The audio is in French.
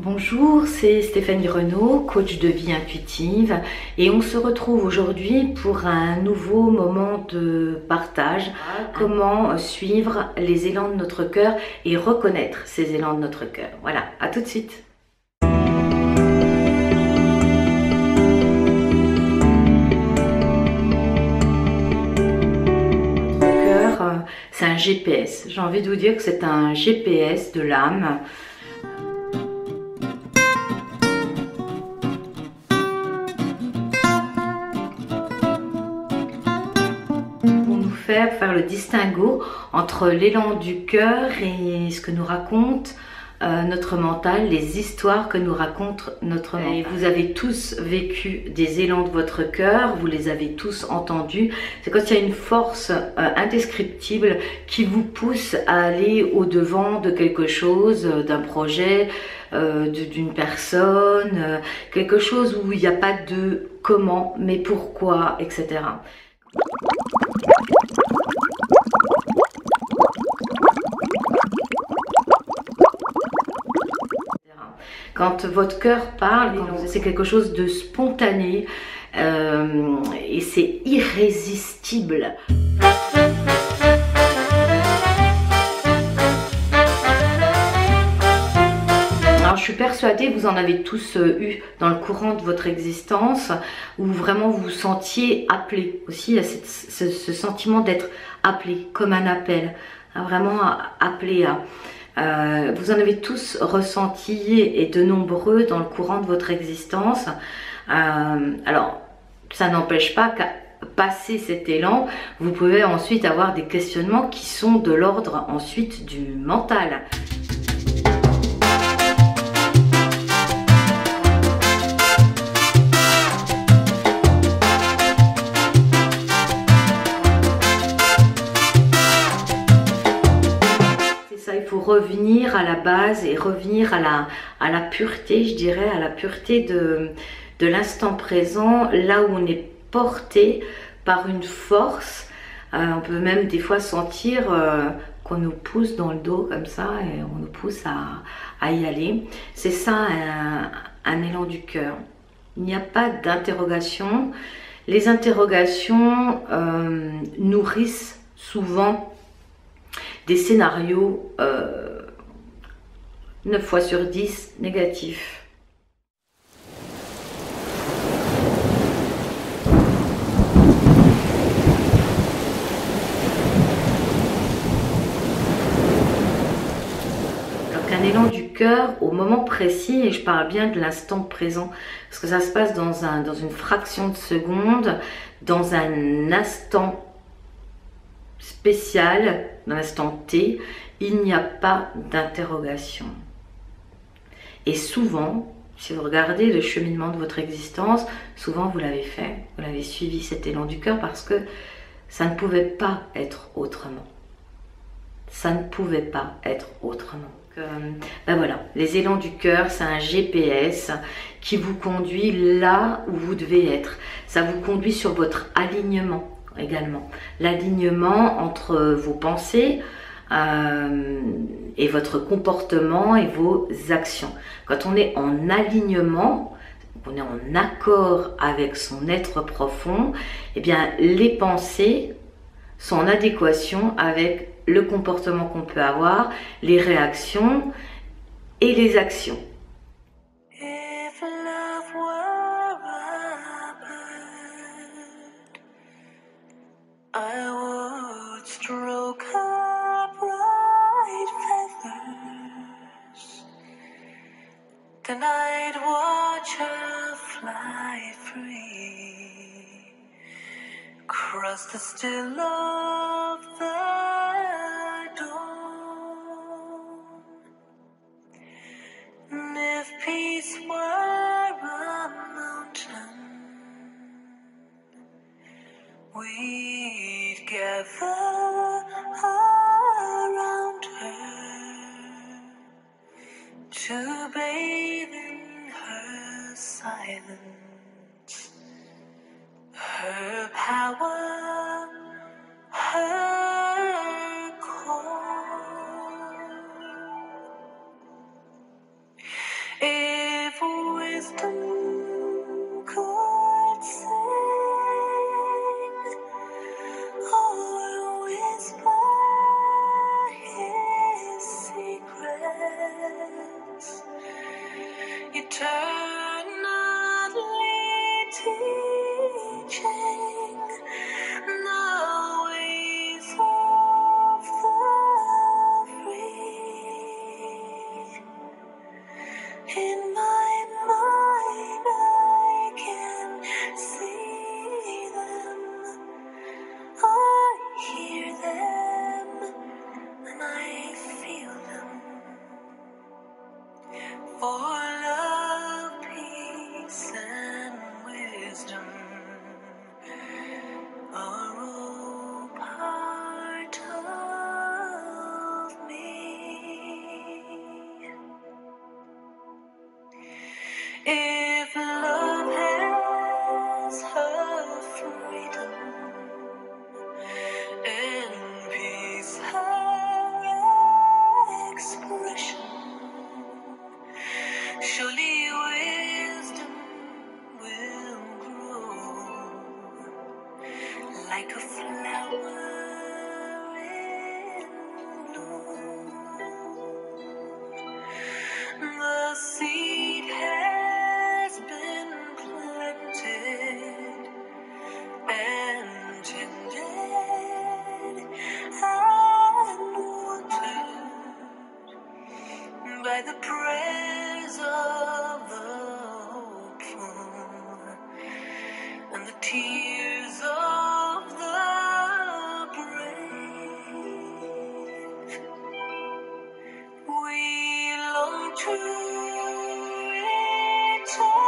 Bonjour, c'est Stéphanie Renaud, coach de vie intuitive, et on se retrouve aujourd'hui pour un nouveau moment de partage. Comment suivre les élans de notre cœur et reconnaître ces élans de notre cœur. Voilà, à tout de suite. Notre cœur, c'est un GPS. J'ai envie de vous dire que c'est un GPS de l'âme. Faire le distinguo entre l'élan du cœur et ce que nous raconte notre mental, les histoires que nous raconte notre mental. Et vous avez tous vécu des élans de votre cœur, vous les avez tous entendus. C'est quand il y a une force indescriptible qui vous pousse à aller au-devant de quelque chose, d'un projet, d'une personne, quelque chose où il n'y a pas de comment, mais pourquoi, etc. Quand votre cœur parle, c'est quelque chose de spontané et c'est irrésistible. Alors, je suis persuadée que vous en avez tous eu dans le courant de votre existence où vraiment vous vous sentiez appelé. Aussi, il y a ce sentiment d'être appelé, comme un appel, vraiment appelé à... vous en avez tous ressenti et de nombreux dans le courant de votre existence. Alors, ça n'empêche pas qu'à passer cet élan, vous pouvez ensuite avoir des questionnements qui sont de l'ordre ensuite du mental. Il faut revenir à la base et revenir à la pureté, je dirais, à la pureté de l'instant présent, là où on est porté par une force. On peut même des fois sentir qu'on nous pousse dans le dos comme ça et on nous pousse à y aller. C'est ça un élan du cœur. Il n'y a pas d'interrogation. Les interrogations nourrissent souvent des scénarios 9 fois sur 10 négatifs. Alors qu'un élan du cœur au moment précis, et je parle bien de l'instant présent, parce que ça se passe dans une fraction de seconde, dans un instant spécial, dans l'instant T, il n'y a pas d'interrogation. Et souvent, si vous regardez le cheminement de votre existence, souvent vous l'avez fait, vous l'avez suivi cet élan du cœur parce que ça ne pouvait pas être autrement. Ça ne pouvait pas être autrement. Ben voilà, les élans du cœur, c'est un GPS qui vous conduit là où vous devez être. Ça vous conduit sur votre alignement également. L'alignement entre vos pensées et votre comportement et vos actions. Quand on est en alignement, on est en accord avec son être profond, eh bien les pensées sont en adéquation avec le comportement qu'on peut avoir, les réactions et les actions. I would stroke her bright feathers, then I'd watch her fly free, across the still of the dawn. And if peace were a mountain, we'd gather around her to bathe in her silence, her power, her call. eternally teaching the ways of the free. In my mind I can see them, I hear them, and I feel them. For love, peace, and wisdom are all part of me. If love has her freedom and peace her expression, surely wisdom will grow like a flower in bloom. The seed has been planted and tended and watered by the prayers of the hopeful and the tears of the brave. We long to return